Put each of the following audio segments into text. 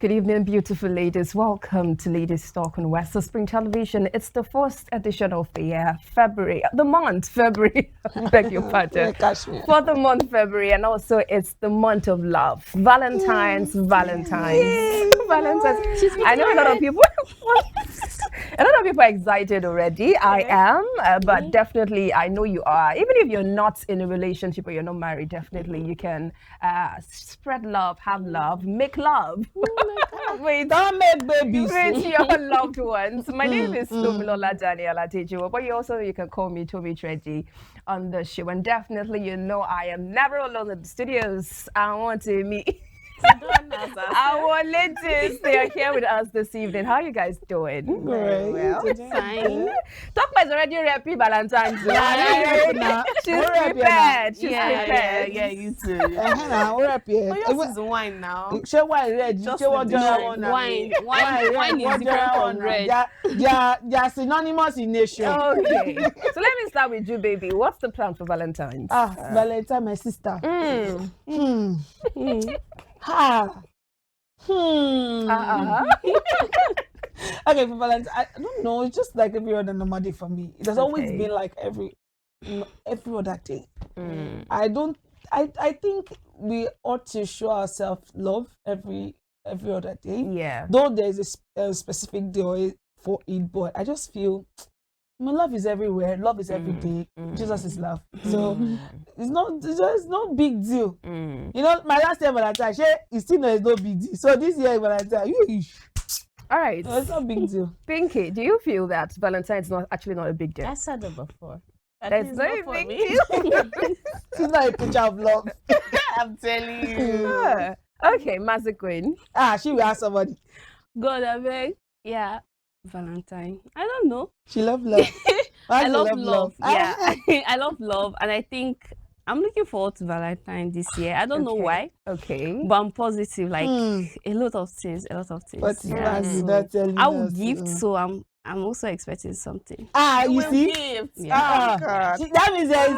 Good evening, beautiful ladies. Welcome to Ladies Talk on West Spring Television. It's the first edition of the year, February, the month, February. Beg your pardon. For the month February, and also it's the month of love. Valentine's. Valentine's. I know a lot of people. A lot of people are excited already. I am, but definitely I know you are. Even if you're not in a relationship or you're not married, definitely you can spread love, have love, make love. Don't make babies with your loved ones. My name is Tomilola Daniela Tejo, but you can call me Tomi Treji on the show. And definitely, you know, I am never alone in the studios. I want to meet our ladies. They are here with us this evening. How are you guys doing? Very well. Fine. Talkma is already happy Valentine's Day. She's prepared. She's prepared. Yeah, you too. We're happy. Yours is wine now. She wine red. Just She want wine is different from red. They are synonymous in nation. Okay. So let me start with you, baby. What's the plan for Valentine's? Valentine, my sister. Okay, for Valentine, I don't know. It's just like every other normal day for me. It has always been like every other day. I think we ought to show ourselves love every other day. Yeah. Though there's a specific day for it, but I just feel love is everywhere. Love is every day. Jesus is love. So it's no big deal. You know, my last year Valentine, it still is no big deal. So this year Valentine, all right. no, it's not a big deal. Pinky, do you feel that Valentine's not a big deal? I said it before. That's not a big deal. It's not a picture of love. I'm telling you. Okay, Master Queen. She will ask somebody. God, I beg. Yeah, Valentine. I don't know. She love love. I love love. Yeah, I love love, and I think I'm looking forward to Valentine this year. I don't know why. Okay. But I'm positive. Like a lot of things. But Yeah, you so not telling I will us, gift, so I'm also expecting something. you see? Gifts. Yeah. Oh, God. That means there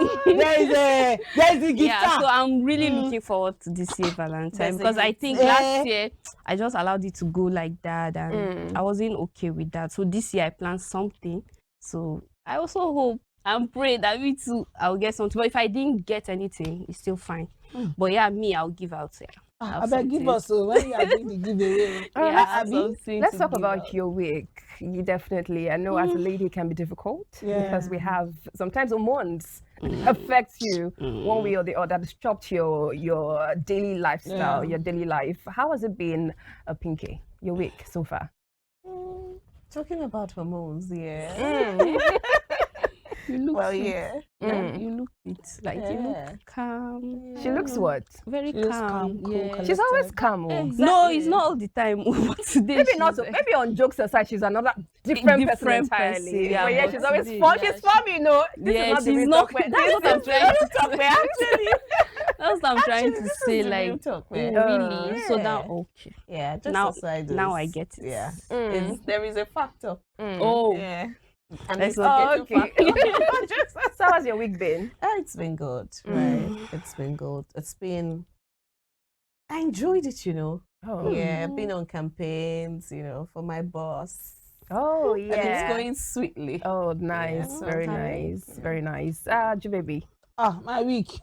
is a gift. Yeah, so I'm really looking forward to this year Valentine because I think last year I just allowed it to go like that and I wasn't okay with that. So this year I planned something. So I also hope and pray that me too I'll get something. But if I didn't get anything, it's still fine. But yeah, I'll give out. Yeah. I bet give us when you are doing the giveaway. Let's talk about your week. You definitely, I know as a lady it can be difficult because we have sometimes hormones affect you one way or the other, disrupt your daily lifestyle, your daily life. How has it been, Pinky, your week so far? Talking about hormones, You look you look it like you look calm. She looks what? Very She looks calm. cool, Yeah. She's always calm. Exactly. No, it's not all the time. But today Maybe not. Maybe on jokes aside, she's another different person entirely. Yeah, but yeah, but she's always today, fun. She's fun, you know. This Yeah, is not the she's real not- talk. That's that's what what I'm trying to talk about, actually. That's what I'm trying to say. Like, really. So Yeah. now, okay. Yeah, just Now- aside now those. I get it. Yeah. There is a factor. Oh, Yeah. And Let's it's not not okay. So how's your week been? It's been good, right? It's been good. I enjoyed it, you know. Oh, Yeah, been on campaigns, you know, for my boss. oh And it's yeah. going sweetly. Oh, nice. Yeah. Very Okay. nice. Very nice. Baby. My week.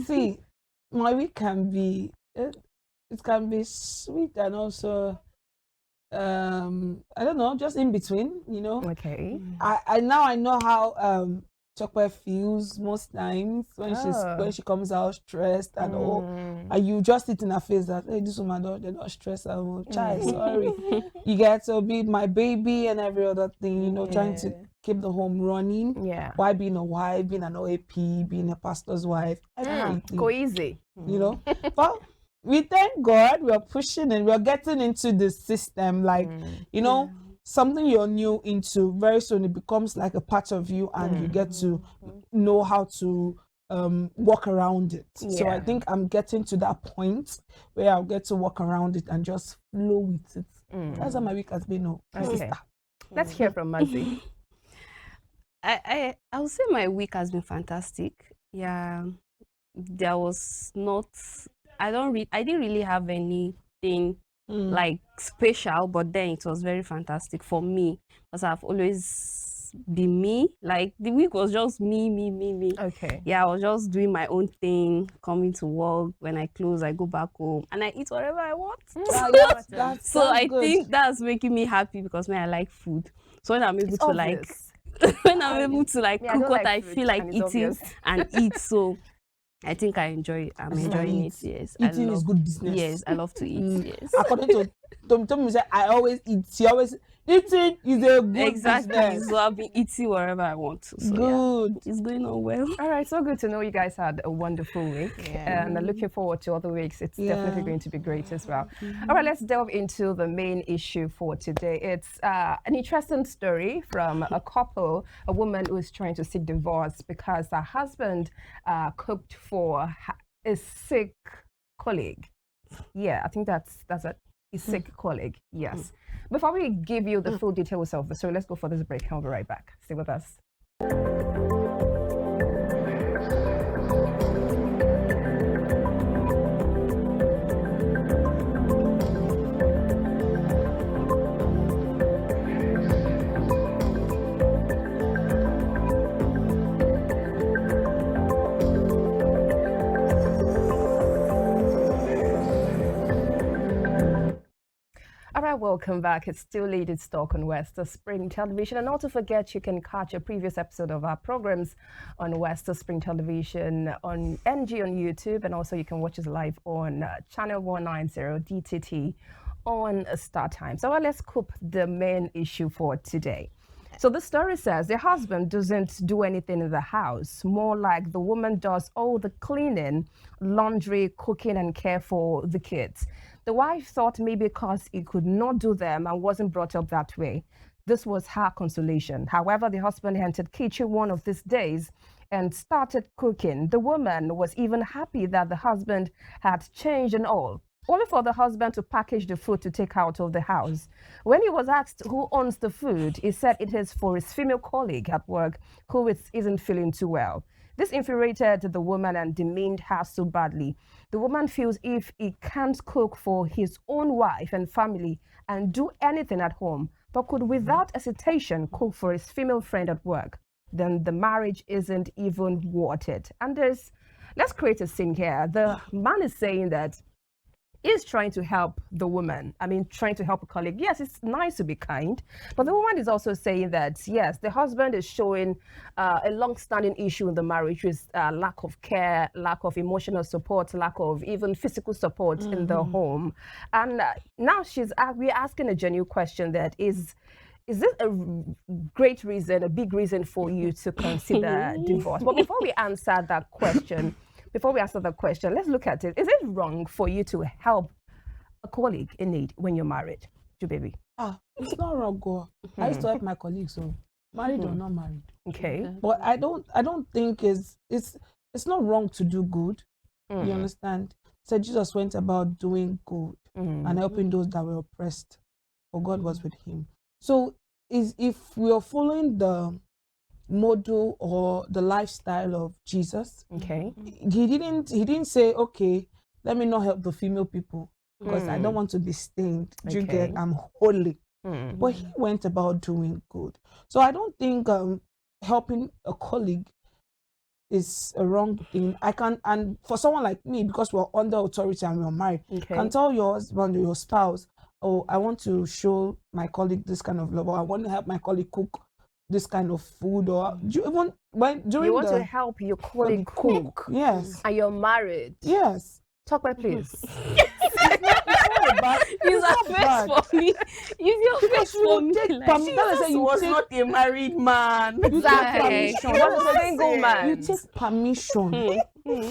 See, my week can be it can be sweet and also I don't know, just in between, you know. Okay. I now I know how Chocolate feels most times when she comes out stressed and and you just see it in her face that hey, this woman they're not stressed. I'm child, sorry. You get to be my baby and every other thing, you know, trying to keep the home running. Yeah. Why being a wife, being an OAP, being a pastor's wife, everything. Go easy. You know. But we thank God we're pushing and we're getting into the system, like you know. Something you're new into, very soon it becomes like a part of you and you get to know how to walk around it. So I think I'm getting to that point where I'll get to walk around it and just flow with it. That's how my week has been. Okay. Let's hear from Mazi. I would say my week has been fantastic. Yeah, there was not I didn't really have anything like special, but then it was very fantastic for me because I've always been me. Like the week was just me. Okay. Yeah, I was just doing my own thing, coming to work. When I close, I go back home and I eat whatever I want. So I think that's making me happy because I like food. So when I'm able to obvious. when I'm able to cook what I food, feel like and eating and eat, so I think I enjoy it. I'm enjoying it. Yes, eating is good business. Yes, I love to eat. Yes, according to Tom said, I always eat. She always eating is a good exactly. business. So I'll be eating wherever I want to. So Good. yeah, it's going on well. All right, so good to know you guys had a wonderful week, and I'm looking forward to other weeks. It's definitely going to be great as well. All right, let's delve into the main issue for today. It's an interesting story from a couple, a woman who is trying to seek divorce because her husband cooked for a sick colleague. Yeah, I think that's a sick colleague. Yes. Before we give you the full details of the story, let's go for this break and we'll be right back. Stay with us. All right, welcome back. It's still Ladies Talk on West Spring Television. And not to forget, you can catch a previous episode of our programs on West Spring Television, on NG on YouTube, and also you can watch us live on channel 190 DTT on StarTimes. So let's coop the main issue for today. So the story says the husband doesn't do anything in the house, more like the woman does all the cleaning, laundry, cooking, and care for the kids. The wife thought maybe because he could not do them and wasn't brought up that way. This was her consolation. However, the husband entered kitchen one of these days and started cooking. The woman was even happy that the husband had changed and all, only for the husband to package the food to take out of the house. When he was asked who owns the food, he said it is for his female colleague at work who isn't feeling too well. This infuriated the woman and demeaned her so badly. The woman feels if he can't cook for his own wife and family and do anything at home, but could without hesitation cook for his female friend at work, then the marriage isn't even worth it. And let's create a scene here. The man is saying that is trying to help the woman. I mean, trying to help a colleague. Yes, it's nice to be kind, but the woman is also saying that, yes, the husband is showing a long-standing issue in the marriage with lack of care, lack of emotional support, lack of even physical support in the home. And now we're asking a genuine question that is this a great reason, a big reason for you to consider divorce? But before we answer that question, let's look at it. Is it wrong for you to help a colleague in need when you're married, baby? It's not wrong, girl. I used to help my colleagues, so married or not married. Okay. But I don't think it's not wrong to do good. You understand? So Jesus went about doing good and helping those that were oppressed, for God was with him. So if we are following the model or the lifestyle of Jesus, okay, he didn't say, okay, let me not help the female people because I don't want to be stained. Do you get? I'm holy. But he went about doing good. So I don't think helping a colleague is a wrong thing. And for someone like me, because we're under authority and we're married, can tell your husband or your spouse, oh, I want to show my colleague this kind of love, or I want to help my colleague cook this kind of food, or you want to help your colleague cook. Yes. And you're married. Yes. Talk about please. Use your face for me. Use your face for me. Jesus was not a married man. Exactly. He was a single man. You take permission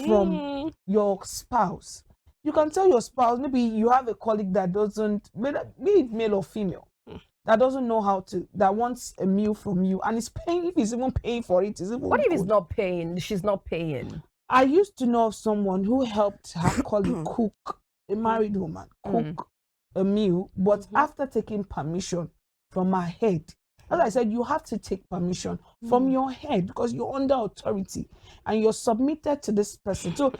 from your spouse. You can tell your spouse, maybe you have a colleague that doesn't, be it male or female, that doesn't know how to, that wants a meal from you, and is paying, if he's even paying for it, is even what if he's not paying? She's not paying. I used to know of someone who helped her colleague cook, a married woman, cook a meal, but after taking permission from her head, As I said, you have to take permission from your head because you're under authority and you're submitted to this person. So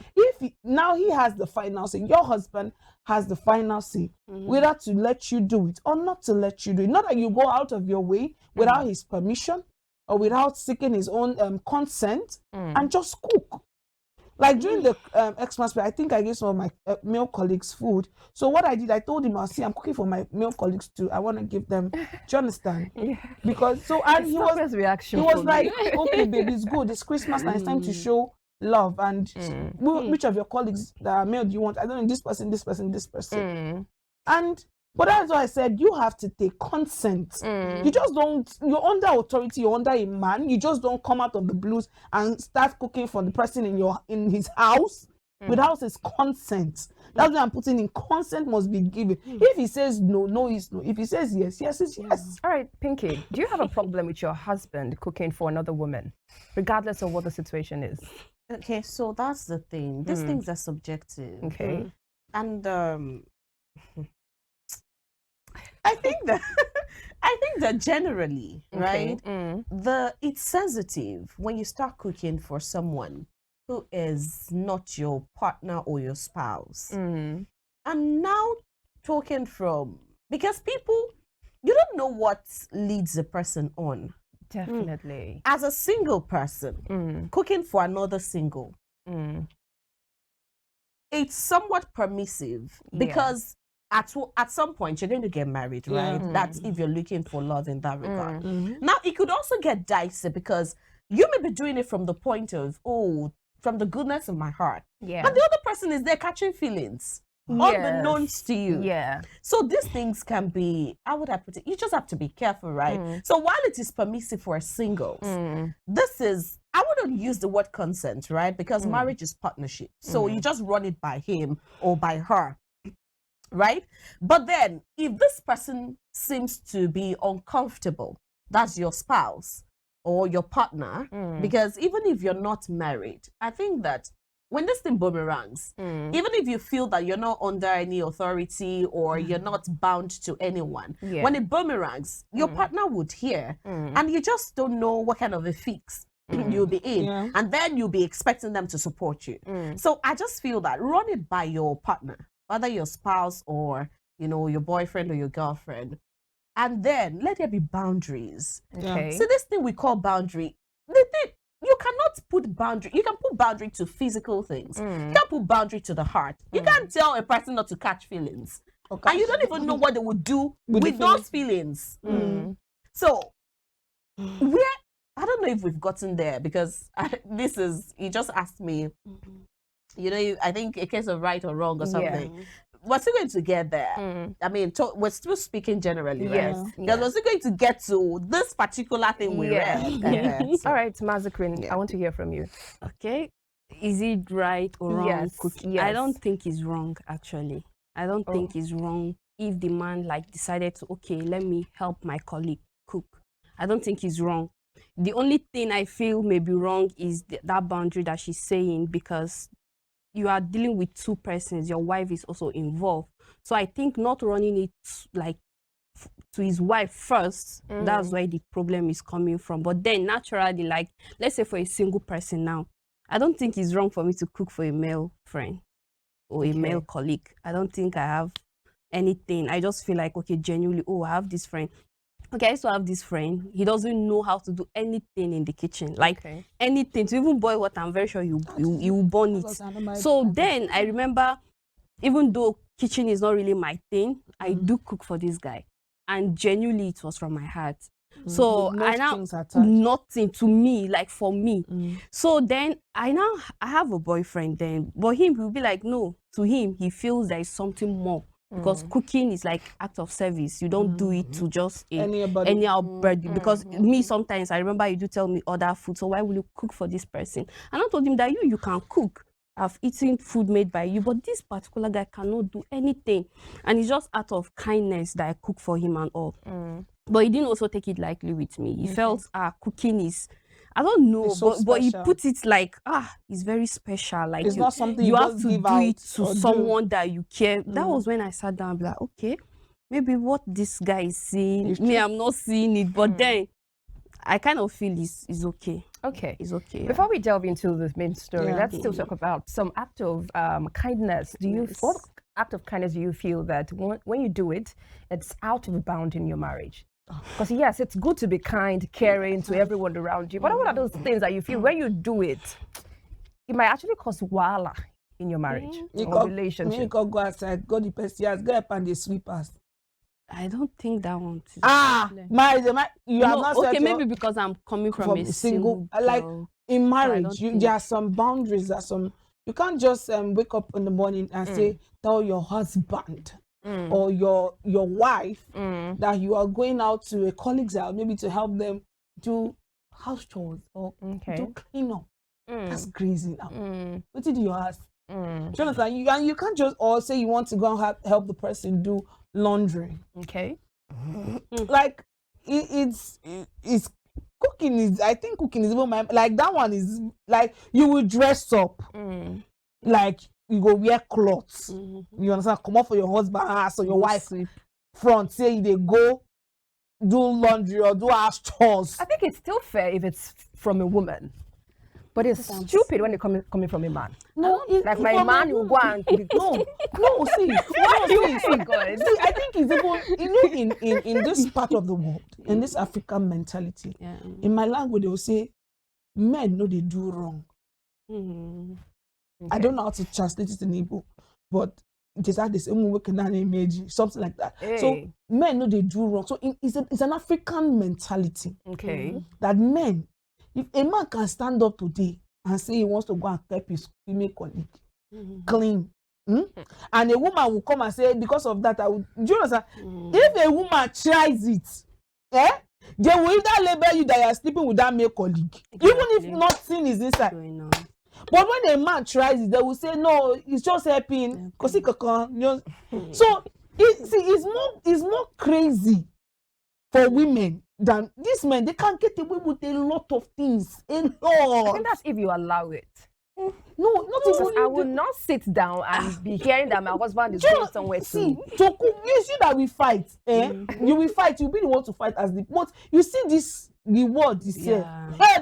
now he has the final say, your husband has the final say, whether to let you do it or not to let you do it. Not that you go out of your way without his permission or without seeking his own consent and just cook. Like during the Xmas break, I think I gave some of my male colleagues food. So what I did, I told him, I'm cooking for my male colleagues too. I want to give them. Do you understand? Yeah. Because he was like, okay, baby, it's good. It's Christmas and it's time to show love. And which of your colleagues that are male do you want? I don't know, this person, this person, this person. But that's why I said you have to take consent. You just don't, you're under authority, you're under a man. You just don't come out of the blues and start cooking for the person in his house without his consent. That's why I'm putting in consent must be given. If he says no, no is no. If he says yes, yes is yes. All right, Pinky, do you have a problem with your husband cooking for another woman, regardless of what the situation is? Okay, so that's the thing. These things are subjective. Okay. And I think that generally, right? It's sensitive when you start cooking for someone who is not your partner or your spouse. And now talking because people, you don't know what leads a person on. Definitely. As a single person, cooking for another single, it's somewhat permissive because at some point you're going to get married, right? That's if you're looking for love in that regard. Now it could also get dicey because you may be doing it from the point of, from the goodness of my heart. Yeah. And the other person is there catching feelings. Unbeknownst to you. Yeah. So these things can be, how would I put it? You just have to be careful, right? So while it is permissive for singles, this is, I wouldn't use the word consent, right? Because marriage is partnership. So you just run it by him or by her, right? But then if this person seems to be uncomfortable, that's your spouse or your partner, because even if you're not married, I think that when this thing boomerangs, even if you feel that you're not under any authority or you're not bound to anyone, when it boomerangs, your partner would hear, and you just don't know what kind of a fix you'll be in, and then you'll be expecting them to support you. So I just feel that run it by your partner, whether your spouse or your boyfriend or your girlfriend, and then let there be boundaries. Okay. So this thing we call boundary, you cannot put boundary. You can put boundary to physical things. You can't put boundary to the heart. You can't tell a person not to catch feelings. Okay. And you don't even know what they would do with those feelings. So, I don't know if we've gotten there because you just asked me, I think a case of right or wrong or something. Yeah. We're still going to get there. I mean, we're still speaking generally, right? Yes. Because we're still going to get to this particular thing we read. So. All right, Mazakrin, I want to hear from you. Okay. Is it right or wrong? Yes. I don't think it's wrong, actually. I don't think it's wrong if the man decided to, let me help my colleague cook. I don't think it's wrong. The only thing I feel may be wrong is that boundary that she's saying, because you are dealing with two persons, your wife is also involved. So I think not running it to his wife first, that's where the problem is coming from. But then naturally, let's say for a single person now, I don't think it's wrong for me to cook for a male friend or a male colleague. I don't think I have anything. I just feel like, genuinely, I have this friend. I used to have this friend. He doesn't know how to do anything in the kitchen. Anything, to even boil water, I'm very sure you will burn it. So then I remember, even though kitchen is not really my thing, I do cook for this guy. And genuinely, it was from my heart. So nothing to me, for me. So then I have a boyfriend then, but he will be like, no, to him, he feels there is something more. Because cooking is like act of service. You don't do it to just anybody. Because me, sometimes I remember you do tell me order food. So why will you cook for this person? And I told him that you can cook. I've eaten food made by you, but this particular guy cannot do anything. And it's just out of kindness that I cook for him and all. But he didn't also take it lightly with me. He felt cooking is, I don't know, but he put it it's very special. It's not something you have to do it to someone that you care. That was when I sat down and be like, okay, maybe what this guy is seeing, me, I'm not seeing it, but then I kind of feel is okay. Okay. It's okay. Yeah. Before we delve into the main story, let's still talk about some act of kindness. What act of kindness do you feel that when you do it, it's out of bound in your marriage? Because yes, it's good to be kind, caring to everyone around you, but what are those things that you feel when you do it, it might actually cause wahala in your marriage or relationship? You can go outside, go the pesticides, go up and the sweepers. I don't think that one. Marriage, you have not okay, maybe because I'm coming from a single like girl, in marriage, there are some boundaries. You can't just wake up in the morning and say tell your husband or your wife that you are going out to a colleague's house, maybe to help them do house chores or do clean up. That's crazy now. What did you ask? Jonathan, you can't just say you want to go and help the person do laundry. Okay. Like it's cooking is, I think cooking is even like that one is like you will dress up, like you go wear clothes. You understand? Come up for your husband house or your wife front, say they go do laundry or do house chores. I think it's still fair if it's from a woman. But it's stupid when it's coming from a man. No, like my man will go and see. I think it's even in this part of the world, in this African mentality. In my language, they will say, men know they do wrong. I don't know how to translate it in Igbo, but it is like this something like that. So men know they do wrong. So it's an African mentality. Okay. That men, if a man can stand up today and say he wants to go and help his female colleague clean, and a woman will come and say, because of that, do you understand? If a woman tries it, they will either label you that you are sleeping with that male colleague, even if nothing is inside. But when a man tries it, they will say, no, it's just helping. So it's more crazy for women than these men. They can't get away with a lot of things. I think that's if you allow it. No, not even. I will not sit down and be hearing that my husband is going somewhere to cook. You see that we fight, you will fight. You'll be the one to fight as the. But you see this, the word is here. Hey,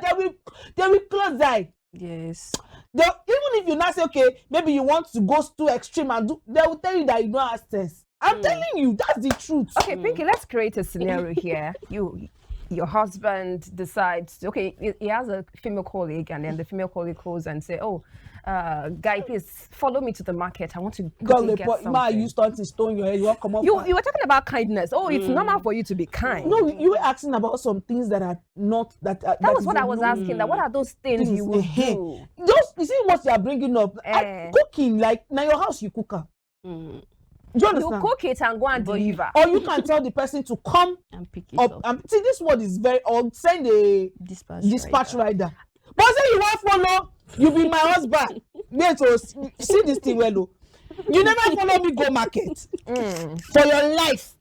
they will close eye. Yes. Even if you not say, okay, maybe you want to go too extreme and do, they will tell you that you don't have sense. I'm telling you, that's the truth. Okay, Pinky, let's create a scenario here. Your husband decides, okay, he has a female colleague, and then the female colleague calls and say, oh, guy, please follow me to the market. I want to go get something. You start to stone your head. You come up. You were talking about kindness. Oh, it's normal for you to be kind. No, you were asking about some things that are not that. That was what I was asking. That what are those things you will do? You see what you are bringing up. Cooking, like now your house, you cook up. Do you understand? You cook it and go and deliver. Or you can tell the person to come and pick it up. See, this word is or send a dispatch rider. But say you want follow, you be my husband. See this thing well. You never follow me go market for your life.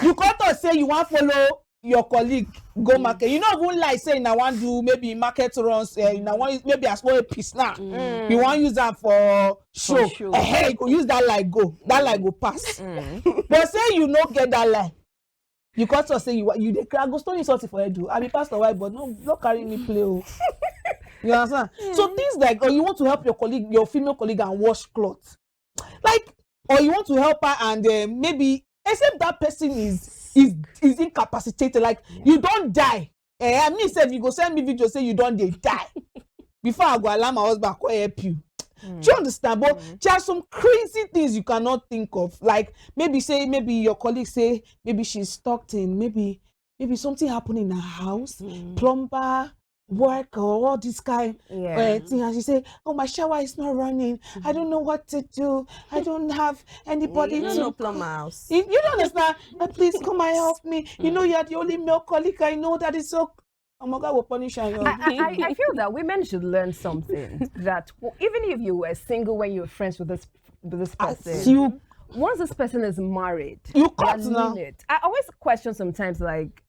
You can't say you want follow your colleague go market. You know, even like saying I want to do maybe market runs. Maybe as well a piece now. You want to use that for show. Hey, you go use that like go. That like go pass. But say you not get that line. You can't say you I go stone you something for you. I be pastor wife, but no carry me play. You understand? So things like, or you want to help your colleague, your female colleague, and wash clothes, like, or you want to help her and maybe except that person is incapacitated, like you don't die. I mean, say if you go send me video say you don't die before I go allow my husband to help you. Do you understand? But there are some crazy things you cannot think of, like maybe your colleague say maybe she's stuck in maybe something happened in her house, plumber work or all this kind thing, and she say, oh, my shower is not running, I don't know what to do, I don't have anybody to plumber house. You don't understand? Please come and help me. You know, you're the only male colleague I know that is so. Oh my God, will punish you. I feel that women should learn something, that even if you were single when you were friends with this person, once this person is married, you cut now. I always question sometimes, like,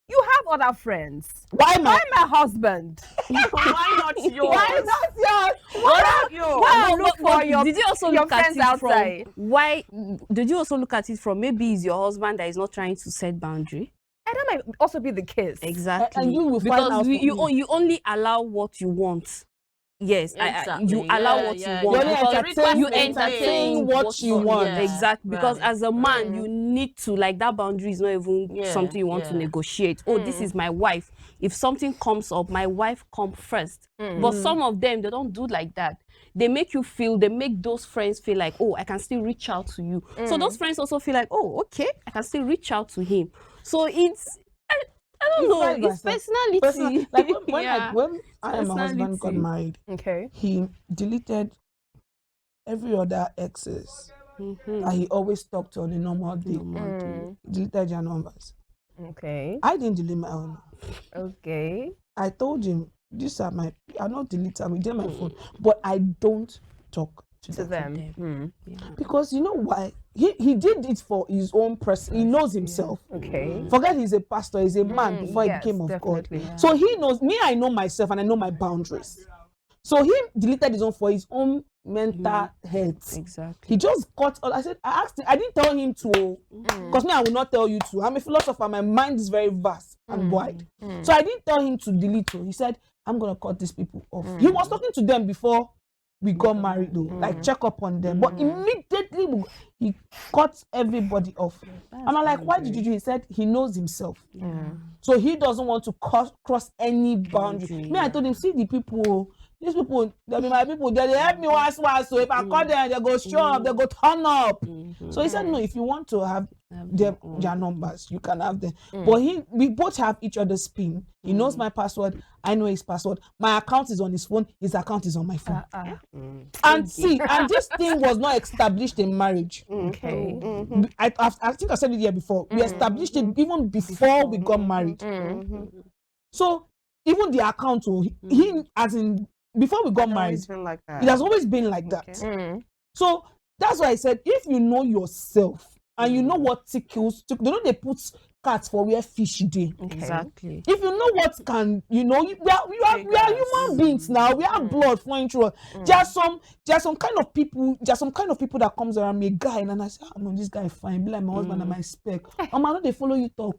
you have other friends. Why Why my husband? Why not yours? Why not yours? Why not yours? Why look for your did you also your look at friends it outside? from why? Did you also look at it from maybe it's your husband that is not trying to set boundary? And that might also be the case. Exactly. And you will find because out you only allow what you want. Yes, Exactly. you allow Yeah, what yeah, you want. yeah. Because you Request entertain what you want. Yeah. Exactly. Because Right. as a man, you need to, like, that boundary is not even Yeah, something you want to yeah. negotiate. Oh, this is my wife. If something comes up, my wife come first. But some of them, they don't do like that. They make those friends feel like, oh, I can still reach out to you. So those friends also feel like, oh, okay, I can still reach out to him. So I don't know. It's personality. Like when Yeah. when I and my husband got Personality. married, Okay. he deleted every other exes that he always talked to on a normal day. He deleted their numbers. Okay. I didn't delete my own. Okay. I told him, these are my, I not delete them, we did my phone, but I don't talk to them. Because you know why? He did it for his own person. He knows himself. Okay. Forget he's a pastor, he's a man before he yes, became of definitely. God. So he knows, me, I know myself and I know my boundaries. So he deleted his own for his own mental health. Exactly. He just got all. I asked him, I didn't tell him to, because me, I will not tell you to. I'm a philosopher, my mind is very vast and wide. So I didn't tell him to delete to. He said, I'm gonna cut these people off. He was talking to them before we got married though, like check up on them. But immediately he cut everybody off. And I'm like, why did you do it? He said he knows himself. So he doesn't want to cross any boundary. Me, I told him, see the people, these people, they be my people, they help me once. So if I call them, they go show up, they go turn up. So he said, no, if you want to have their numbers, you can have them. But we both have each other's PIN. He knows my password, I know his password. My account is on his phone, his account is on my phone. And see, and this thing was not established in marriage. Okay. I think I said it here before. We established it even before we got married. So even the account, he as in before we got married, Like that. it has always been like that. So that's why I said, if you know yourself and you know what tickles, they know they put cats for where fish dey. Exactly. If you know what can, we are human beings now. We have blood flowing through us. There are some kind of people that comes around me, a guy, and I say, oh, no, this guy fine, be like my husband and my spec. I know they follow you talk.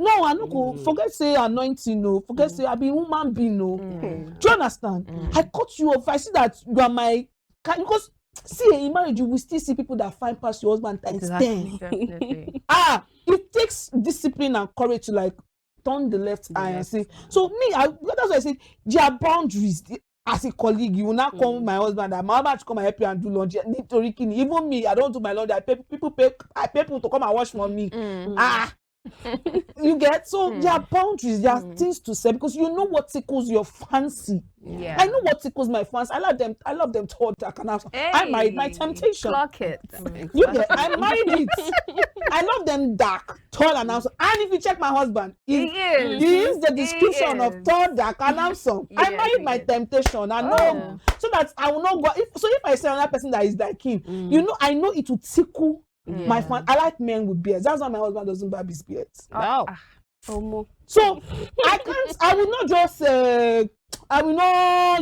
No, I don't go. Forget say anointing, no. Forget say I be human being, no. Do you understand? I cut you off. I see that you are my, because see, in marriage you will still see people that find past your husband times 10. Definitely. It takes discipline and courage to like turn the left eye and say. So me, that's why I said there are boundaries. As a colleague, you will not call my husband that my husband should come and help you and do laundry. Even me, I don't do my laundry. I pay people to come and wash for me. You get, so there are boundaries, there are things to say, because you know what tickles your fancy. Yeah. I know what tickles my fancy. I love them tall, dark, and I married my temptation. Clock it. You get, I married it. I love them dark, tall, and handsome. And if you check my husband, he is the description of tall, dark, and handsome. I married my temptation. I know, so that I will not go. If I say another person that is like him, I know it will tickle my fan. I like men with beards. That's why my husband doesn't barb his beards. Wow. So I will not just I will not,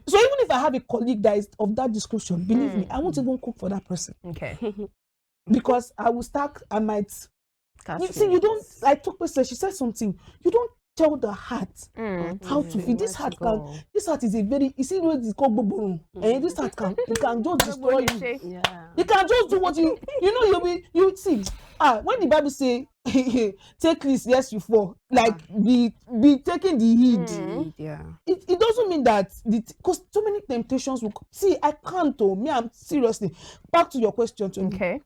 So even if I have a colleague that is of that description, believe me, I won't even cook for that person. Okay. Because I might see, you don't, like she said something, you don't tell the heart how to feel. This heart is a very, you see what it's called bobo, and this heart can just destroy you. It can just do what you see. When the Bible say take this, yes you fall, like be taking the heed. It doesn't mean that because so many temptations will see. I can't. I'm seriously. Back to your question to me. Okay.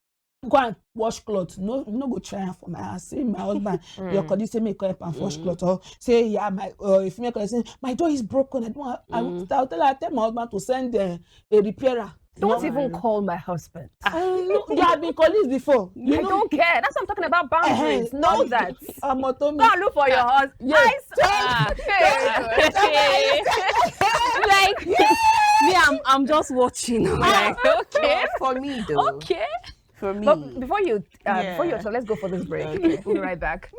Go and wash clothes. No go try for my house. Say my husband, your colleague say make help and wash clothes. Or say my if me say my door is broken. I'll tell my husband to send a repairer. Don't even call my husband. You have been colleagues before. I don't care. That's what I'm talking about. Boundaries. Know that. Go and look for your husband. Yes. Like me, I'm just watching. Like, okay. For me though. Okay. for me. But before you so let's go for this break. Okay. We'll be right back.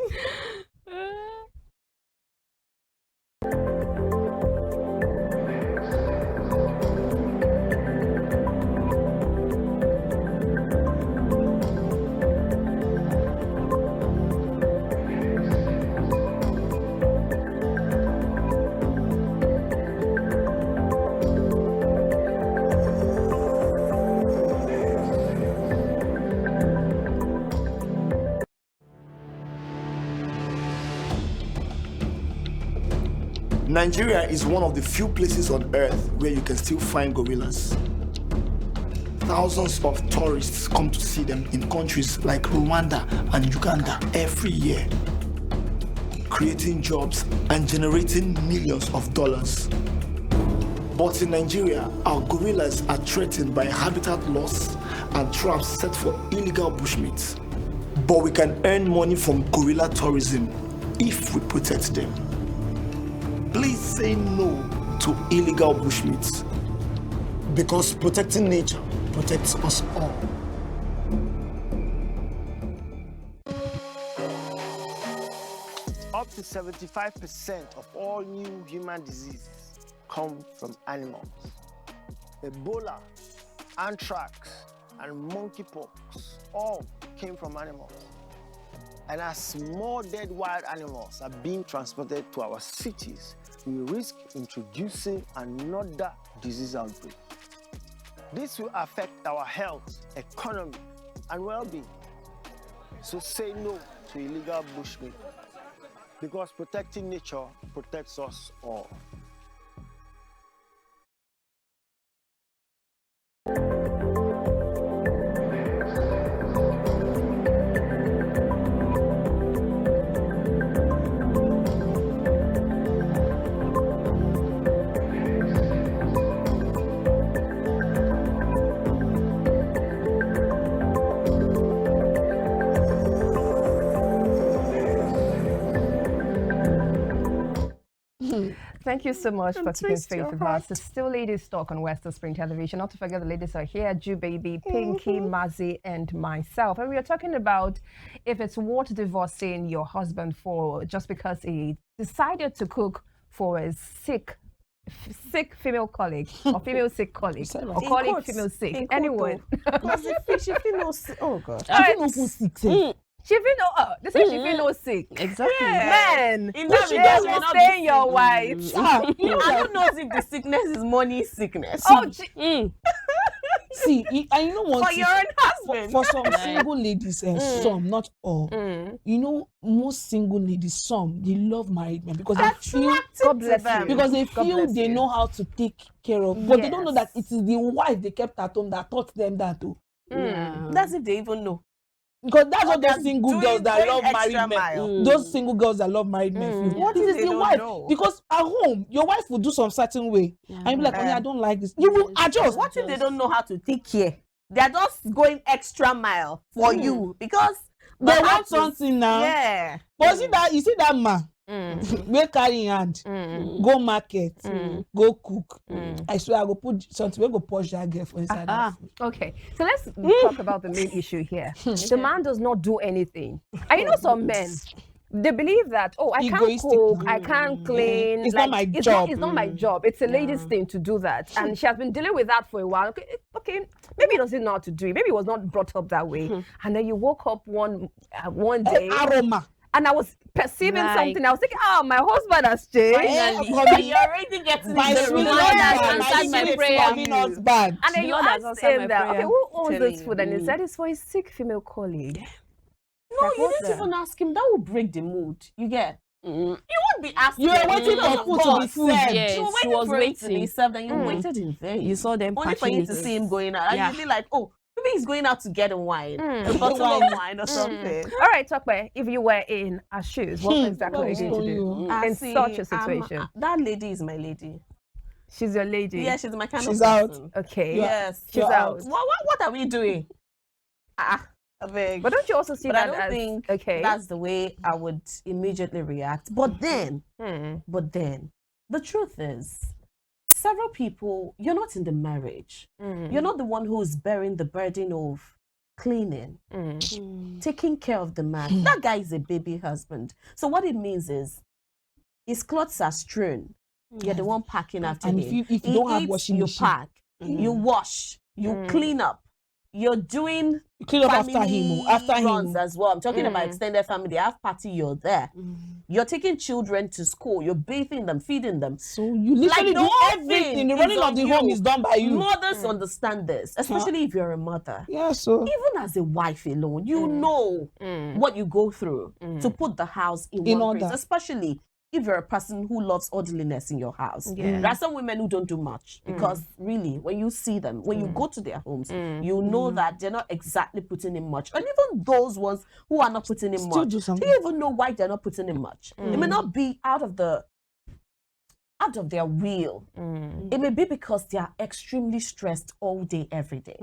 Nigeria is one of the few places on earth where you can still find gorillas. Thousands of tourists come to see them in countries like Rwanda and Uganda every year, creating jobs and generating millions of dollars. But in Nigeria, our gorillas are threatened by habitat loss and traps set for illegal bushmeat. But we can earn money from gorilla tourism if we protect them. Please say no to illegal bushmeat, because protecting nature protects us all. Up to 75% of all new human diseases come from animals. Ebola, anthrax, and monkeypox all came from animals. And as more dead wild animals are being transported to our cities, we risk introducing another disease outbreak. This will affect our health, economy, and well-being. So say no to illegal bushmeat, because protecting nature protects us all. Thank you so much for keeping faith with us. It's still Ladies Talk on Western Spring Television. Not to forget, the ladies are here: Ju Baby, Pinky, Mazi, and myself. And we are talking about if it's worth divorcing your husband for just because he decided to cook for a sick female colleague or female sick colleague or colleague female sick. Anyway, Because if she female sick, oh God. She feel they say she feel no sick. Exactly. Man, In you that should regard, be you're not staying be your sick. wife. I don't know if the sickness is money sickness. See, I know one For thing. your own husband. For some single ladies, and some, not all. You know, most single ladies, some, they love married men because they feel, God bless you. because they God feel bless they you. know how to take care of, but they don't know Yes. that it is the wife they kept at home that taught them that too. That's if they even know. Because that's what they're those single doing- girls that going love extra married men. mile. Those single girls that love married men feel. What It if is they the don't wife. know? Because at home, your wife will do some certain way. And you'll be like, oh, yeah, I don't like this. You will adjust. What if they don't know how to take care? They're just going extra mile for you because They the want house is- something now. Yeah. But you see that man, wey carry in hand, go market, go cook. I swear I go put something, we go push that girl for inside that food. Okay, so let's talk about the main issue here. The man does not do anything. And you know some men, they believe that, oh, I can't Egoistic. cook, I can't clean. It's not my job. It's not my job. It's a lady's thing to do that. And she has been dealing with that for a while. Okay, maybe he doesn't know how to do it. Maybe he was not brought up that way. And then you woke up one day, Aroma. and I was perceiving Like- something. I was thinking, oh, my husband has changed. But you're already getting My the sweet reward. Lord has husband, answered my my sweet prayer. loving husband. And then The you Lord has asked answered him my that, prayer. okay, who owns Telling this food? And he said it's for his sick female colleague. No, Like, you what's didn't that? even ask him. That will break the mood. You get? You won't be asking. You were waiting him. for food to be served. Yes, You were she waiting was for it to be waiting. served, and you waited in vain. You saw them Only for packing you it. to see him going out. And Yeah. you'd be like, oh, maybe he's going out to get a wine. A bottle Wine. of wine or something. All right, Tokwe, if you were in our shoes, what exactly are you going to do I in see, such a situation? that lady is my lady. She's your lady. Yeah, she's my kind She's of out. person. Okay. Yes. She's You're out. What are we doing? I beg. But don't you also see But I that don't as think okay? that's the way I would immediately react. But then, the truth is, several people, you're not in the marriage. You're not the one who's bearing the burden of cleaning, taking care of the man. That guy is a baby husband. So what it means is, his clothes are strewn. You're the one packing after and him. if you don't have washing you machine, pack, you wash, you clean up. You're doing you clean up after him, runs as well. I'm talking about extended family. They have party, you're there. You're taking children to school. You're bathing them, feeding them. So you literally do everything. The running of the home is done by you. Mothers understand this, especially if you're a mother. Yeah, so Even as a wife alone, you know what you go through to put the house in one place, especially if you're a person who loves orderliness in your house. There are some women who don't do much because really, when you see them, when you go to their homes, you know that they're not exactly putting in much. And even those ones who are not putting in much, do you even know why they're not putting in much? It may not be out of their will. It may be because they are extremely stressed all day, every day.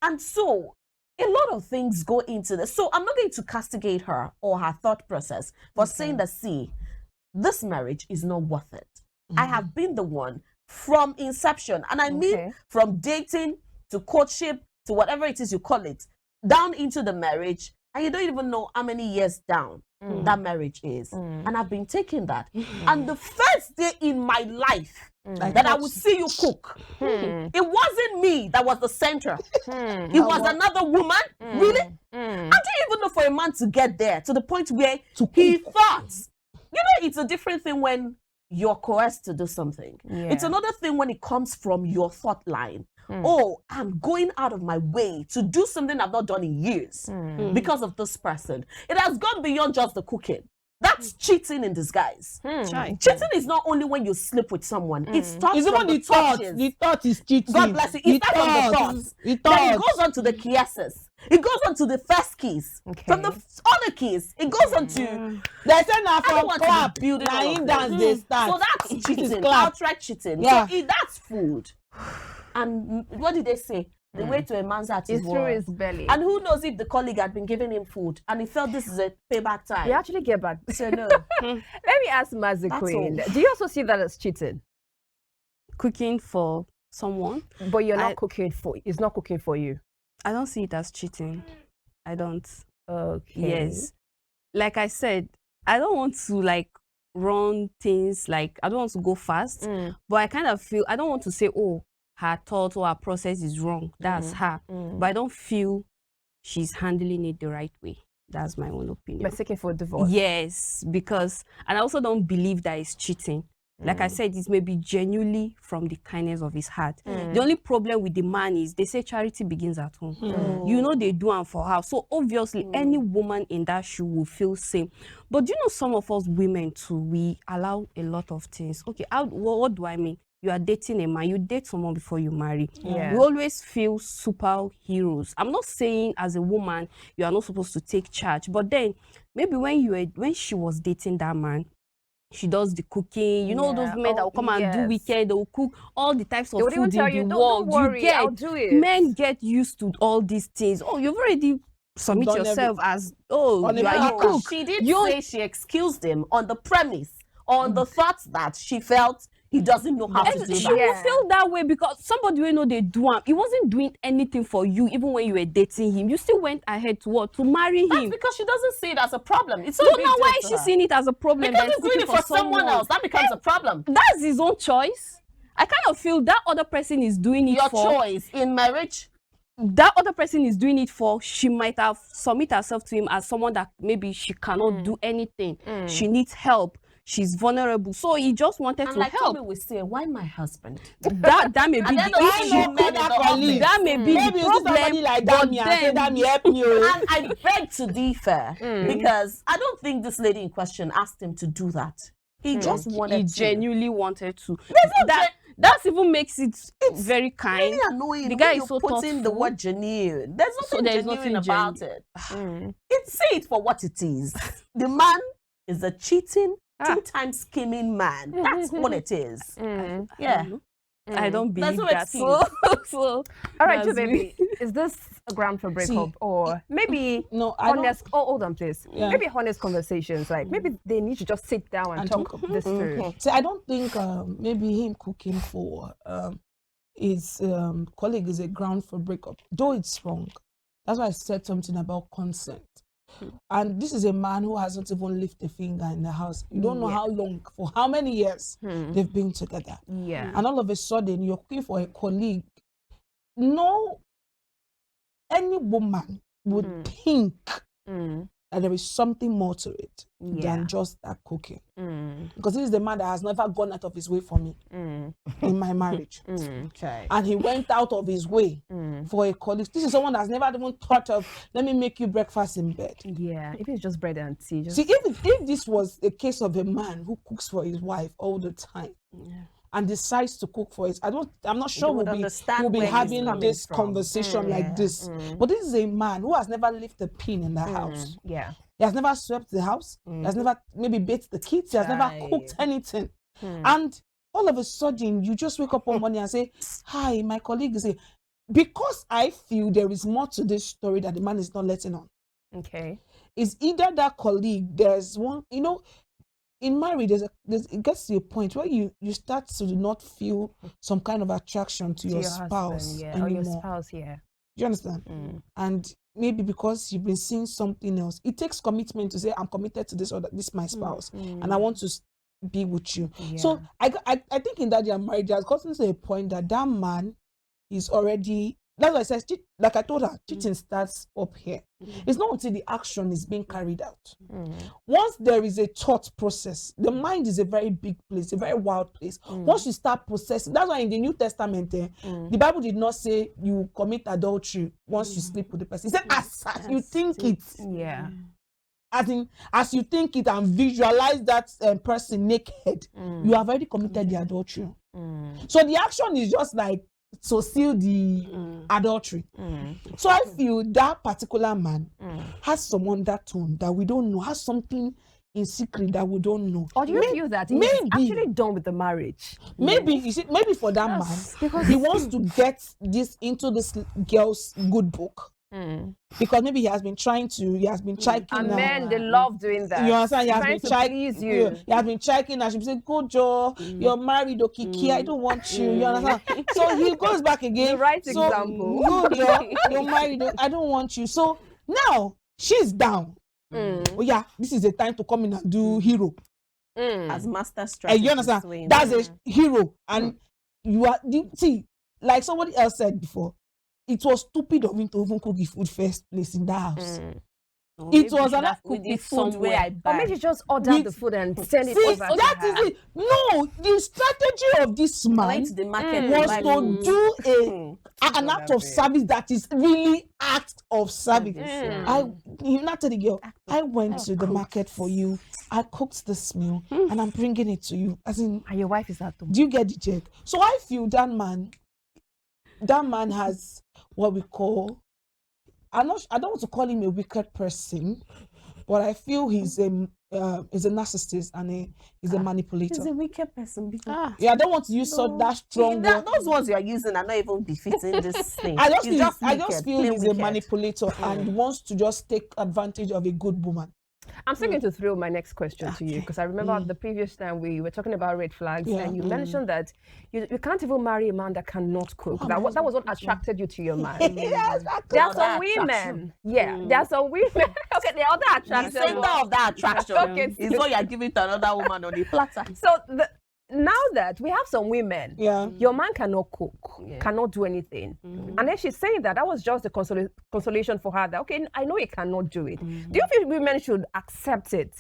And so a lot of things go into this. So I'm not going to castigate her or her thought process for saying that, see, this marriage is not worth it. I have been the one from inception, and I mean from dating to courtship to whatever it is you call it, down into the marriage, and you don't even know how many years down that marriage is. And I've been taking that. And the first day in my life that I would see you cook, it wasn't me that was the center. It was another woman. Really? I didn't even know for a man to get there to the point where he thought. You know, it's a different thing when you're coerced to do something. It's another thing when it comes from your thought line. Oh, I'm going out of my way to do something I've not done in years because of this person. It has gone beyond just the cooking. That's cheating in disguise. Cheating is not only when you sleep with someone. It starts it's from even the thought. The thought is cheating. God bless you. It starts from the thoughts. Then it goes on to the kisses. It goes on to the first kiss. From the other kiss, it goes on to. They say now from clap. Building Dance they start. So that's cheating. Outright cheating. Yeah. So that's food. And what did they say? The way to a man's heart is through his belly. And who knows if the colleague had been giving him food and he felt this is a payback time. They actually get back. So no. Let me ask Mazi Queen. Do you also see that as cheating? Cooking for someone. But you're not cooking for, it's not cooking for you. I don't see it as cheating. I don't. Okay. Yes. Like I said, I don't want to like run things, like I don't want to go fast, but I kind of feel, I don't want to say, oh, her thought or her process is wrong. That's her. But I don't feel she's handling it the right way. That's my own opinion. By seeking for divorce? Yes, because, and I also don't believe that it's cheating. Like I said, it may be genuinely from the kindness of his heart. The only problem with the man is they say charity begins at home. You know they do it for her. So obviously any woman in that shoe will feel same. But do you know some of us women too, we allow a lot of things. Okay, what do I mean? You are dating a man, you date someone before you marry. We always feel superheroes. I'm not saying as a woman you are not supposed to take charge, but then maybe when she was dating that man, she does the cooking, you know, those men that will come and do weekend, they will cook all the types of food in the world. Don't worry, I'll do it. Men get used to all these things. Oh, you've already submit yourself as, oh, you cook. She did say she excused him on the premise, on the thought that she felt he doesn't know how to do that. She will feel that way because somebody will know they do him. He wasn't doing anything for you, even when you were dating him. You still went ahead to what? To marry him. That's because she doesn't see it as a problem. It's so now why is she seeing it as a problem? Because he's doing it for someone else. That becomes a problem. That's his own choice. I kind of feel that other person is doing it for... Your choice in marriage? That other person is doing it for, she might have submit herself to him as someone that maybe she cannot do anything. She needs help. She's vulnerable, so he just wanted to help. Tommy will say, "Why my husband?" That may be the issue. That may be the problem. Like that, me help me. And I beg to differ because I don't think this lady in question asked him to do that. He just wanted. He to. Genuinely wanted to. That even makes it very kind. Really annoying. The guy is so putting the word genuine. There's nothing genuine about it. Say it for what it is. The man is a cheating, two-time scheming man. That's what it is. Yeah. I don't believe that. So all right, so baby, is this a ground for breakup or maybe honest? Oh, hold on, please. Yeah. Maybe honest conversations. Like maybe they need to just sit down and talk this through. So I don't think maybe him cooking for his colleague is a ground for breakup. Though it's wrong, That's why I said something about consent. And this is a man who hasn't even lifted a finger in the house. You don't know how long, for how many years they've been together. Yeah. And all of a sudden, you're looking for a colleague. No, any woman would think that there is something more to it than just that cooking. Because this is the man that has never gone out of his way for me in my marriage. Okay. And he went out of his way for a colleague. This is someone that's never even thought of, let me make you breakfast in bed. Yeah, if it's just bread and tea. Just... See, if this was a case of a man who cooks for his wife all the time, and decides to cook for it, I'm not sure we'll be having this conversation like this. But this is a man who has never lifted a pin in the house. Yeah. He has never swept the house. He has never maybe bathed the kids. He has never cooked anything. And all of a sudden, you just wake up one morning and say, hi, my colleague is here. Because I feel there is more to this story that the man is not letting on. Okay. It's either that colleague, there's one, in marriage, it gets to a point where you start to not feel some kind of attraction to your spouse anymore. Or your spouse, Do you understand? And maybe because you've been seeing something else, it takes commitment to say, I'm committed to this, or this is my spouse, and I want to be with you. So I think in that your marriage has gotten to a point that man is already. That's why I said, like I told her, cheating starts up here. It's not until the action is being carried out. Once there is a thought process, the mind is a very big place, a very wild place. Once you start processing, that's why in the New Testament, the Bible did not say you commit adultery once you sleep with the person. It said, as you think it. Yeah. As you think it and visualize that person naked, you have already committed the adultery. So the action is just like, so seal the adultery. So I feel that particular man has some undertone that we don't know, has something in secret that we don't know. Or do you feel that he's actually done with the marriage? Maybe for that man, because he wants to get this into this girl's good book. Because maybe he has been checking. And men, they love doing that. You understand? He has been checking you. He has been checking, and she said, "Good Joe, you're married, Okiki. I don't want you." You understand? So he goes back again. The right example. Good Joe, you're married. I don't want you. So now she's down. Oh yeah, this is the time to come in and do hero. As master strategist. You understand? That's a hero, and you are see, like somebody else said before. It was stupid of him to even cook the food first place in that house. It was enough cook the food where I buy. Or maybe just order the food and send it over. That is it. No, the strategy of this man was to do an act of service that is really act of service. You not tell the girl, I went to the market for you. I cooked this meal and I'm bringing it to you. As in, and your wife is at home. Do you get the check? So I feel that man has what we call, I don't want to call him a wicked person, but I feel he's a narcissist and he's a manipulator. He's a wicked person because I don't want to use that strong word. Those words you are using are not even befitting this thing. I just feel he's a manipulator and wants to just take advantage of a good woman. I'm still going to throw my next question to you, because I remember the previous time we were talking about red flags, and you mentioned that you can't even marry a man that cannot cook. That was what attracted you to your man. There are some women. There are some women. Okay, the other attraction. The center of that attraction is what you are giving to another woman on the platter. So now that we have some women, your man cannot cook, cannot do anything. And then she's saying that was just a consolation for her that, okay, I know he cannot do it. Do you think women should accept it?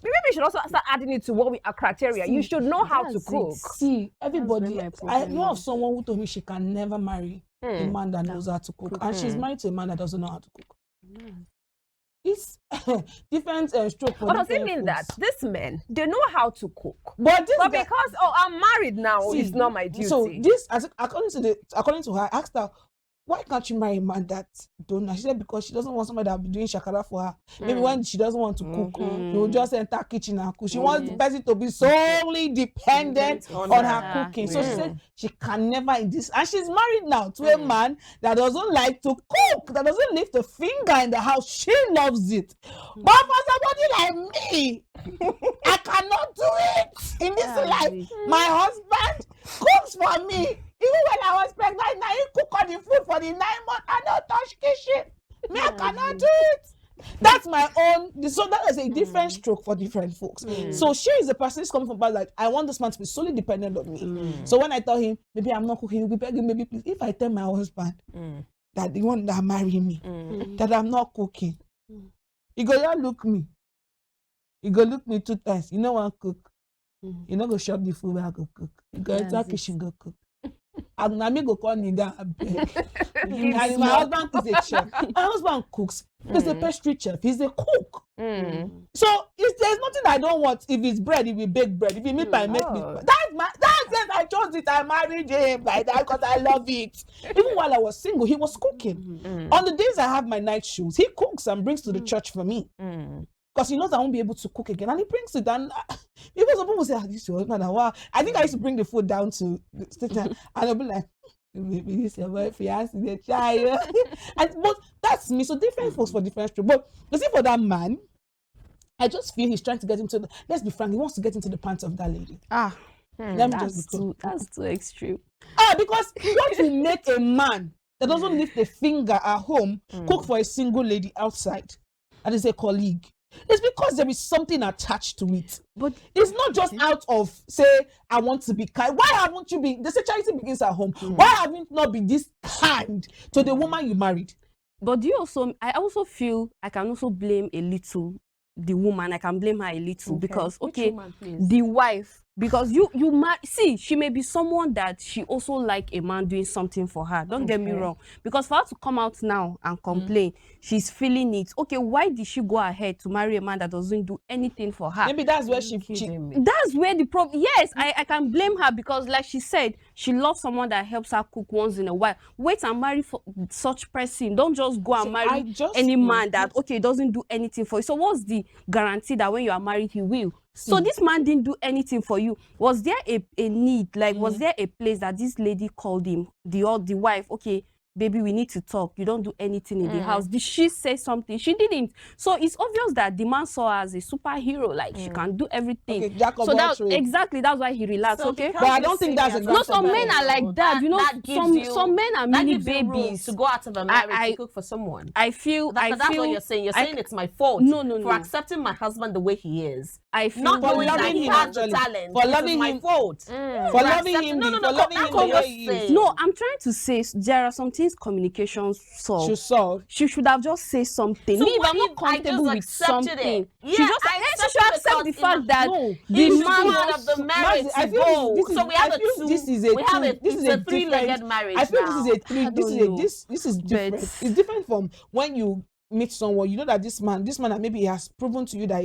Maybe we should also start adding it to what our criteria. You should know how to cook. See, everybody, I know of someone who told me she can never marry a man that knows how to cook. And she's married to a man that doesn't know how to cook. It's different stroke. But does it mean that these men, they know how to cook? But because I'm married now, it's not my duty. So this, according to her, I asked her, why can't you marry a man that don't know? She said because she doesn't want somebody that will be doing shakara for her. Maybe when she doesn't want to cook, he will just enter kitchen and cook. She wants the person to be solely dependent on her cooking. So she said she can never in this, and she's married now to a man that doesn't like to cook, that doesn't lift a finger in the house. She loves it. But for somebody like me, I cannot do it in this life. My husband cooks for me. Even when I was pregnant, now he cook all the food for the 9 months. I don't touch kitchen. Me, I cannot do it. That's my own. So that is a different stroke for different folks. So she is a person who's coming from back, like, I want this man to be solely dependent on me. So when I tell him, maybe I'm not cooking, he'll be begging, maybe please. If I tell my husband that the one that marry me, that I'm not cooking, he go, yeah, look me. He go look me 2 times. You know what cook? You know go shop the food where I go cook. You go enter kitchen go cook. And me go call nigga and my husband is a chef. My husband cooks. He's a pastry chef. He's a cook. So there's nothing I don't want. If it's bread, if we bake bread. If it's meat, I make meat. That's it. I chose it. I married him like that because I love it. Even while I was single, he was cooking. On the days I have my night shoes, he cooks and brings to the church for me. Because he knows I won't be able to cook again. And he brings it. And people some people say, this is your husband. Wow. I think I used to bring the food down to the station. And I'll be like, maybe this is your wife, the child. But that's me. So different folks for different strokes. But you see, for that man, I just feel he's trying to get into let's be frank, he wants to get into the pants of that lady. That's too extreme. Because you want to make a man that doesn't lift a finger at home cook for a single lady outside. That is a colleague. It's because there is something attached to it. But it's not just out of, say, I want to be kind. Why haven't you been? The charity begins at home. Why haven't you not been this kind to the woman you married? But I also feel I can also blame a little the woman. I can blame her a little because, woman, the wife, because see, she may be someone that she also like a man doing something for her. Don't get me wrong. Because for her to come out now and complain, she's feeling it. Okay, why did she go ahead to marry a man that doesn't do anything for her? Maybe that's where that's where the problem. Yes, I can blame her because, like she said, she loves someone that helps her cook once in a while. Wait and marry for such person. Don't just go and marry any man that doesn't do anything for you. So what's the guarantee that when you are married he will? So this man didn't do anything for you. Was there a need? Like, was there a place that this lady called him, the wife, okay, baby, we need to talk. You don't do anything in the house. Did she say something? She didn't. So it's obvious that the man saw her as a superhero. Like, she can do everything. Okay, Jacob, so that's why he relaxed. So okay, but I don't think that's a no. Some men are like that. You know, some men are mini babies to go out of a marriage to cook for someone. I feel that's what you're saying. You're saying it's my fault. No. For accepting my husband the way he is. I feel not knowing that he has the talent. For loving him, my fault. For loving him, for loving him the way he is. No, I'm trying to say there are some things communication solve. She should have just said something. So if I'm not comfortable with something, she should accept the fact that the man of the marriage so we have a three-legged marriage. I feel this is different. It's different from when you meet someone, you know that this man maybe he has proven to you that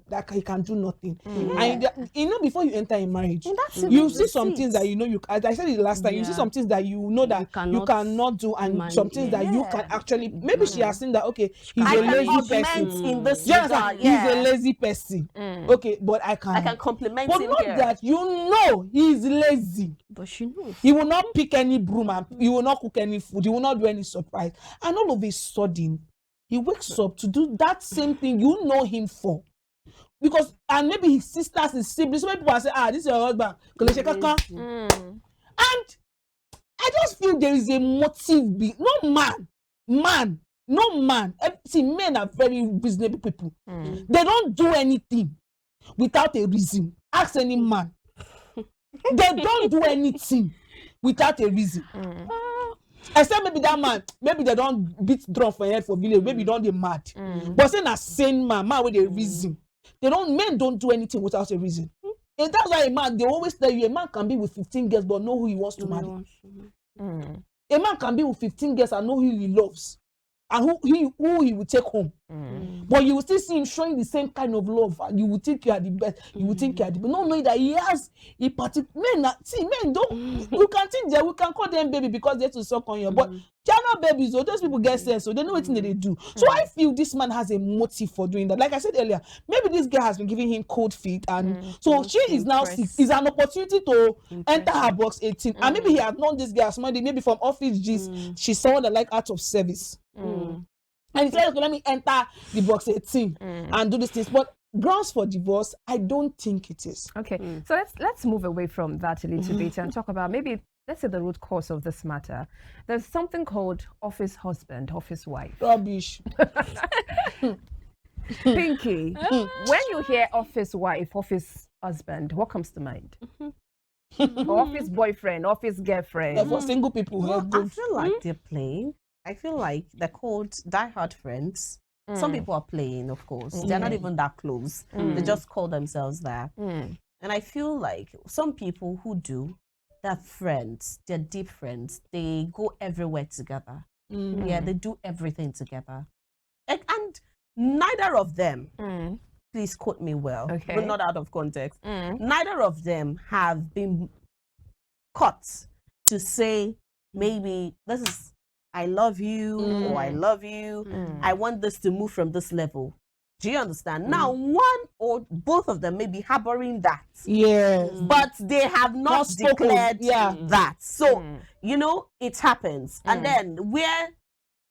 that he can do nothing. And you know, before you enter in marriage, you see some things that you know as I said it last time, you see some things that you know that you cannot do, and some things that you can actually. Maybe she has seen that he's a lazy person. In this he's a lazy person. Okay, but I can compliment but him. But not that you know he's lazy. But she knows he will not pick any broom and he will not cook any food. He will not do any surprise. And all of a sudden, he wakes up to do that same thing you know him for. Because, and maybe his sisters, his siblings, so many people are saying, this is your husband. And I just feel there is a motive. No man. See, men are very reasonable people. They don't do anything without a reason. Ask any man. They don't do anything without a reason. Except maybe that man, maybe they don't beat drum for head for village, maybe don't they mad. But saying a sane man with a reason. Men don't do anything without a reason. And that's why a man, they always tell you a man can be with 15 girls but know who he wants to marry. A man can be with 15 girls and know who he loves and who he will take home. But you will still see him showing the same kind of love, and you will think you are the best. You will think you are the best. Not knowing that he has a particular men don't. You can think that we can call them baby because they to suck on you, but they are not babies. So those people get sense, so they know what they do. So I feel this man has a motive for doing that. Like I said earlier, maybe this girl has been giving him cold feet, and so she is now sick. It's an opportunity to enter her box 18, and maybe he has known this girl maybe from office G's. She's someone that like out of service. And he said, okay, let me enter the box 18 and do these things. But grounds for divorce, I don't think it is. Okay, so let's move away from that a little bit and talk about maybe let's say the root cause of this matter. There's something called office husband, office wife. Rubbish. Pinky, when you hear office wife, office husband, what comes to mind? Or office boyfriend, office girlfriend. Yeah, for single people. Well, I feel like they're playing. I feel like they're called diehard friends. Some people are playing, of course. They're not even that close. They just call themselves that. And I feel like some people who do, they're friends. They're deep friends. They go everywhere together. Yeah, they do everything together. And neither of them, please quote me well, but not out of context. Neither of them have been caught to say, maybe this is, I love you, or I love you. I want this to move from this level. Do you understand? Now, one or both of them may be harboring that. Yes. But they have not declared that. So, you know, it happens. And then where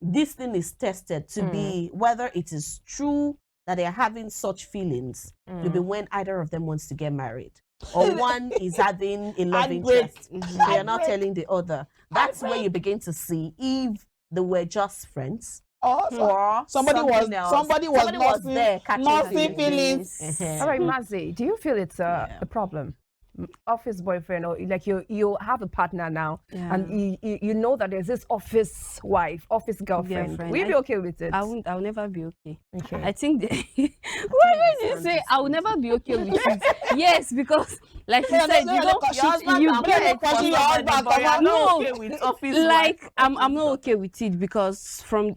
this thing is tested to be whether it is true that they are having such feelings, will be when either of them wants to get married. Or one is having a love interest. They are not telling the other. That's where you begin to see if they were just friends. Or somebody was there catching feelings. All right, Mazi, do you feel it's a problem? Office boyfriend, or like you have a partner now, and you know that there's this office wife, office girlfriend. Will you be okay with it? I'll never be okay. I think why did you say I will never be okay with it? Yes, because like you said, you don't you get like I'm not okay with it, because from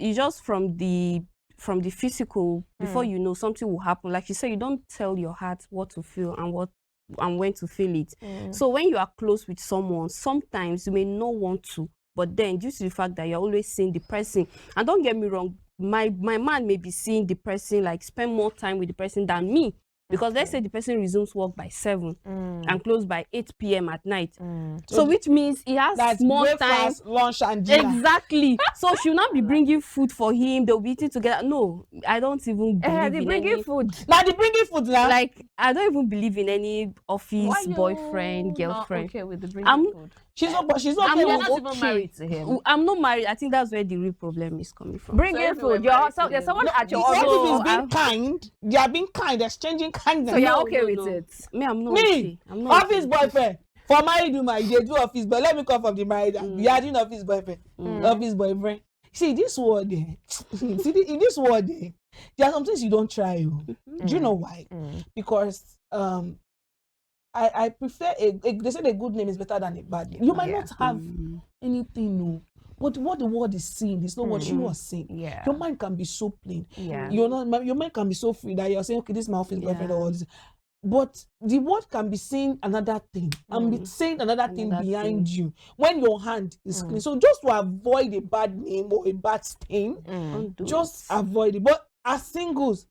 the physical, before you know, something will happen. Like you said, you don't tell your heart what to feel and when to feel it. So when you are close with someone, sometimes you may not want to, but then due to the fact that you're always seeing the person, and don't get me wrong, my man may be seeing the person, like spend more time with the person than me, because let's say the person resumes work by 7 and close by 8 p.m. at night. So which means he has more time, lunch and dinner. Exactly. So she'll not be bringing food for him. They'll be eating together. No, I don't even believe they in bringing food. Now they bringing food now. Like, I don't even believe in any office boyfriend, girlfriend. Okay with the bringing food. She's not okay. Not even married to him. I'm not married. I think that's where the real problem is coming from. Bringing food. There's someone at your office. office. Is being kind. They are being kind. They're exchanging kindness. So you're okay with it? Me, I'm not okay. I'm not office boyfriend. For married woman, they do office, but let me come from the married. You are doing office boyfriend. Office boyfriend. See, this world, in this world, there are some things you don't try. Do you know why? Because I prefer they say a good name is better than a bad name. You might not have anything new, but what the world is seeing is not what you are seeing. Your mind can be so plain. Your mind can be so free that you're saying, okay, this is my office boyfriend or all this. But the world can be saying another thing and be saying another thing behind you when your hand is clean. So just to avoid a bad name or a bad stain, just avoid it. But as singles,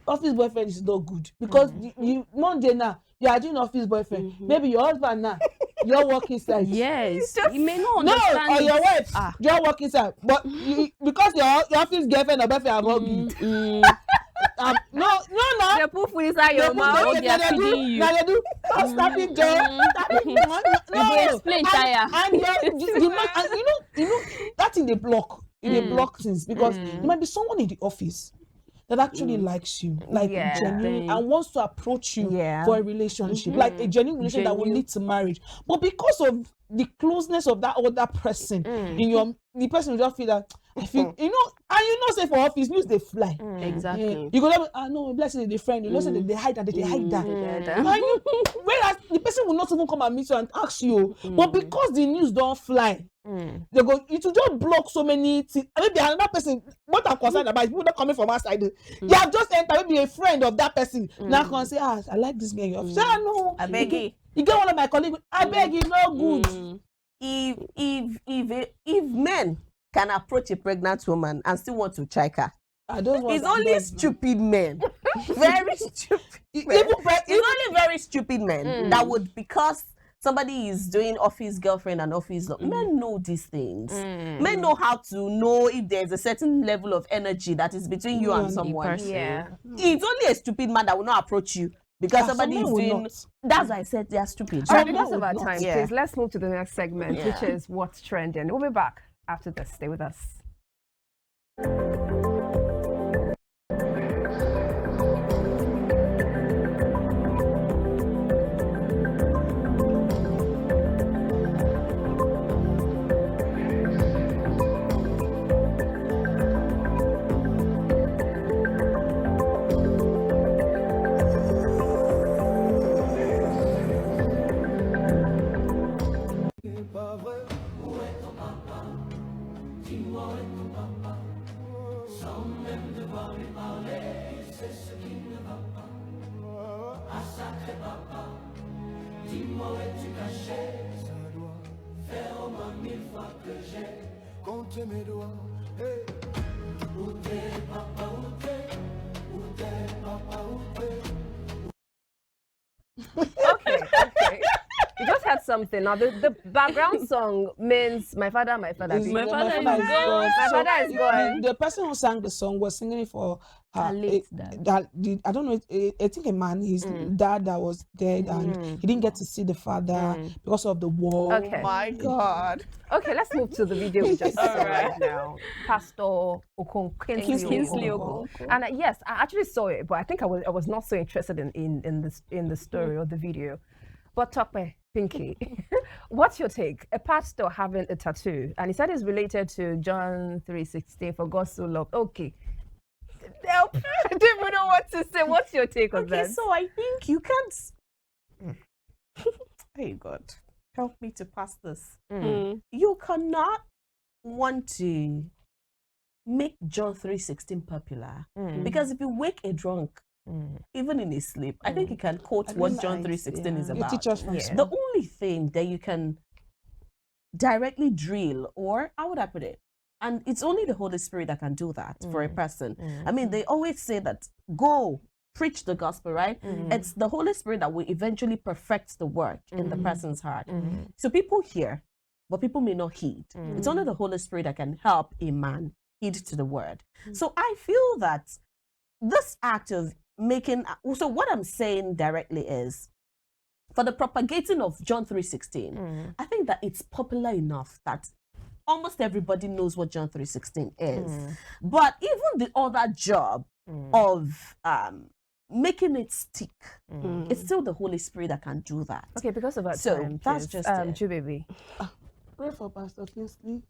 office boyfriend is not good, because you one day now you are doing office boyfriend. Maybe your husband now you're working side. Yes, you may not understand. No, or your wife you're working side, but because your office girlfriend or boyfriend are not good. No. They put food inside your mouth. They are feeding you. Now they do. Stabbing jaw. No, explain tire. And you know that in the block. In the block things, because there might be someone in the office that actually likes you, like genuine, and wants to approach you for a relationship, like a genuine relationship that will lead to marriage. But because of the closeness of that other person, the person will just feel that I feel, say for office news they fly. Exactly. You go there, no, blessing the friend. You know, say that they hide that, whereas the person will not even come and meet you and ask you, but because the news don't fly, they go, it will just block so many things. Maybe another person, what I'm concerned about is people not coming from outside. You have just entered, maybe a friend of that person. Now can say, I like this girl in your office. No, I beg you. You get one of my colleagues, I beg you, no good. If men can approach a pregnant woman and still want to check her, it's only stupid men. Very stupid men. It's only very stupid men that would, because somebody is doing office girlfriend and office love. Men know these things. Men know how to know if there's a certain level of energy that is between you and someone. Yeah. It's only a stupid man that will not approach you because somebody is someone will doing. not. That's why I said they are stupid. All right, Someone because of would our not. time, Yeah. please let's move to the next segment, which is what's trending. We'll be back after this. Stay with us. Okay. You just had something. Now, the background song means my father. My father is gone. My father is gone. The person who sang the song was singing it for Her late dad. I don't know. I think a man, his dad that was dead, and he didn't get to see the father because of the war. Okay. Oh my God. Okay, let's move to the video we just saw right now. Pastor Kingsley Okonkwo. And yes, I actually saw it, but I think I was not so interested in the story or the video. But Tope, Pinky, what's your take? A pastor having a tattoo, and he said it's related to John 3:16, for God so loved. Okay. Help. I don't even know what to say. What's your take on that? Okay, so I think you can't. Hey God, help me to pass this. You cannot want to make John 3:16 popular because if you wake a drunk, even in his sleep, I think he can quote what John 3:16 is You about. teach us from The only thing that you can directly drill, or how would I put it? And it's only the Holy Spirit that can do that for a person. I mean, they always say that go preach the gospel, right? It's the Holy Spirit that will eventually perfect the work in the person's heart. So people hear, but people may not heed. It's only the Holy Spirit that can help a man heed to the word. So I feel that this act of making, so what I'm saying directly is, for the propagating of John 3:16, I think that it's popular enough that almost everybody knows what John 3:16 is. But even the other job of making it stick, it's still the Holy Spirit that can do that. Okay, because of that So time, that's please, just it. Ju baby. Pray for Pastor Kingsley.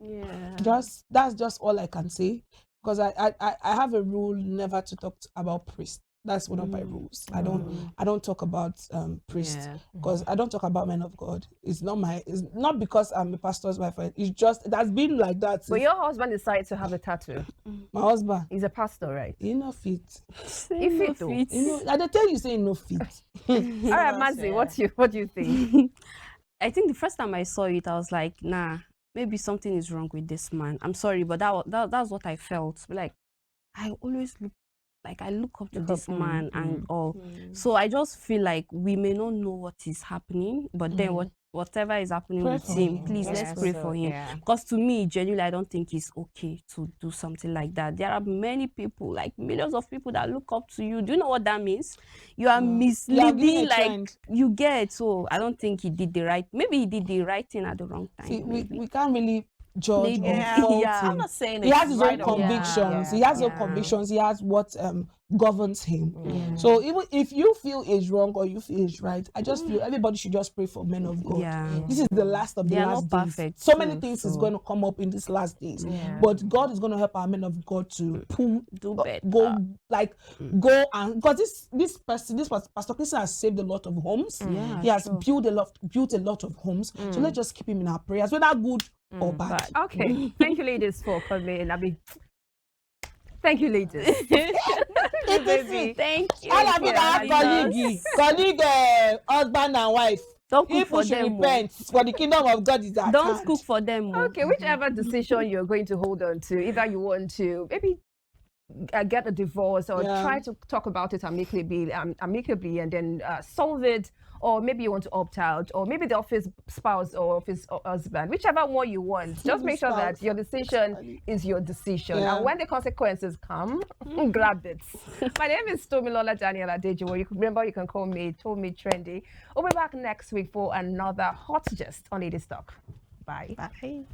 Yeah. That's just all I can say, because I have a rule never to talk about priests. That's one of my rules. I don't talk about priests, because I don't talk about men of God. It's not because I'm a pastor's wife. It's just, it has been like that. But your husband decided to have a tattoo. My husband, He's a pastor, right? he no fit. He fit though. You know, I dey tell you say he no fit. All right, Mazi, what do you think? I think the first time I saw it, I was like, nah, maybe something is wrong with this man. I'm sorry, but that's what I felt. Like, I always look up to this man and all. So I just feel like we may not know what is happening, but then whatever is happening Pray with for him, him. please let's pray for him. Because to me, genuinely, I don't think it's okay to do something like that. There are many people, like millions of people, that look up to you. Do you know what that means? You are misleading, like you get. So I don't think he did the right. Maybe he did the right thing at the wrong time. See, we can't really judge Maybe. or fault I'm him. not saying He it's has his right own or wrong. convictions. He has his own convictions. He has what governs him. So even if you feel is wrong or you feel is right, I just feel everybody should just pray for men of God. Yeah. This is the last of the They are last not days. perfect So too, many things is so- going to come up in these last days. But God is going to help our men of God to Do better. go and, because this Pastor Christian has saved a lot of homes. Yeah, He has sure. built a lot of homes. So let's just keep him in our prayers, whether good or bad. Okay, thank you, ladies, for coming. Thank you, ladies. Baby. Thank you. All of it are for colleague, husband and wife. Don't cook People for should them. repent, for the kingdom of God is at Don't hand. cook for them. Okay, whichever decision you're going to hold on to, either you want to maybe get a divorce or try to talk about it amicably, and then solve it, or maybe you want to opt out, or maybe the office spouse or office husband, whichever one you want, just make sure that your decision is your decision. And when the consequences come, grab it. My name is Tomilola Daniela Dejiwo. You can remember, you can call me Tomi Trendy. We'll be back next week for another hot gist on Ladies Talk. Bye. Bye.